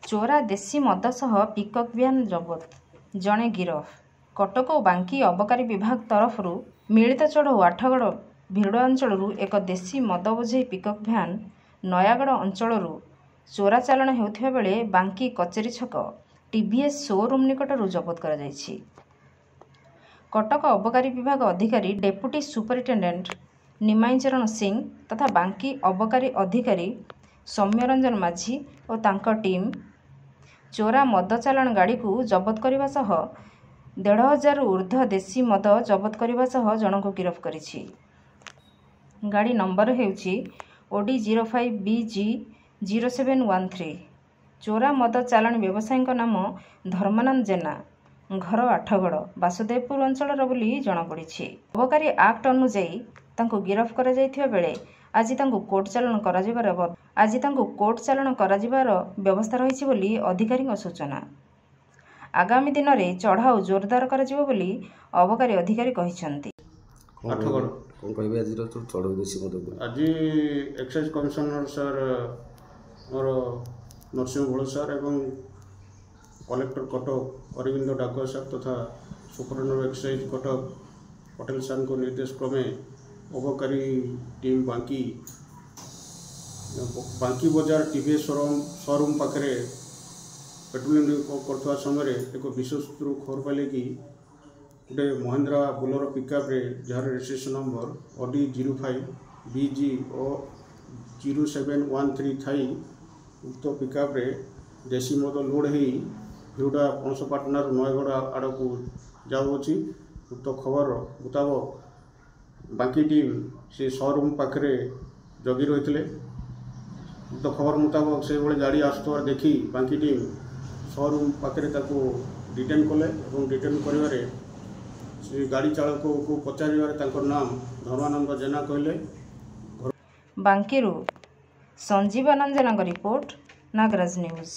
चोरा देशी मद सह पिकअप भ्यान जबत जड़े गिरफ। कटक और बांकी अबकारी विभाग तरफ मिलित चढ़ऊ आठगड़ भिड़ अंचल एक देशी मद बोझे पिकअप भ्यान नयागढ़ अंचल चोरा चालाण होता बेले बांकी कचेरी छक टीवीएस शोरूम निकट जबत कर जाइछि। कटक अबकारी विभाग अधिकारी डेप्यूटी सुपरिटेडेंट निमाई चरण सिंह तथा बांकी अबकारी अधिकारी सौम्यरंजन माझी और तांका टीम चोरा मद चालाण गाड़ी को जबत करने सह 1,500 ऊर्ध्व देशी मद जबत करने सह जन को गिरफ करिछि। गाड़ी नंबर हेउछि OD 05 BG 0713। चोरा मद चालाण व्यवसायी नाम धर्मानंद जेना, घर आठगड़ वासुदेवपुर अंचल बोली जनापड़ी। अबकारी एक्ट अनुजाई तांको गिरफ करा जायथिबा बेले आज तांको कोर्ट चालाण कराजिबार व्यवस्था रही बोली अधिकारी सूचना। आगामी दिन में चढ़ाऊ जोरदार कराजिबो बोली अबकारी अधिकारी कहिसंती। आज एक्साइज कमिशनर सर मोर नरसिंह भोल सर एवं कलेक्टर कटक अरविंद डाकुआ सर तथा superintendent excise Cuttack Patel sir को निर्देश क्रमे अबकारी टीम बांकी बजार टीवीएस शोरूम पाखे पेट्रोलिंग करथवा समय एक विशेष खबर पाइले कि गोटे महिंद्रा बोलेरो पिकअप जार रजिस्ट्रेशन नंबर OD 05 BG 0713 थाई उक्त पिकअप देशी मद लोड हो भिड़ा पणसपाटना नयगढ़ आड़ को जाऊँगी। उक्त खबर मुताबक बांकी टीम से शोरूम पाखे जगी रही। उक्त खबर मुताबक से भाई गाड़ी आसुवर देखी बांकी टीम शोरूम पाखे डिटेन कले और डिटेन कर गाड़ी चालक को पचार नाम धर्मानंद जेना कहले। बांकीरू संजीवानंद जेना रिपोर्ट, नागराज न्यूज।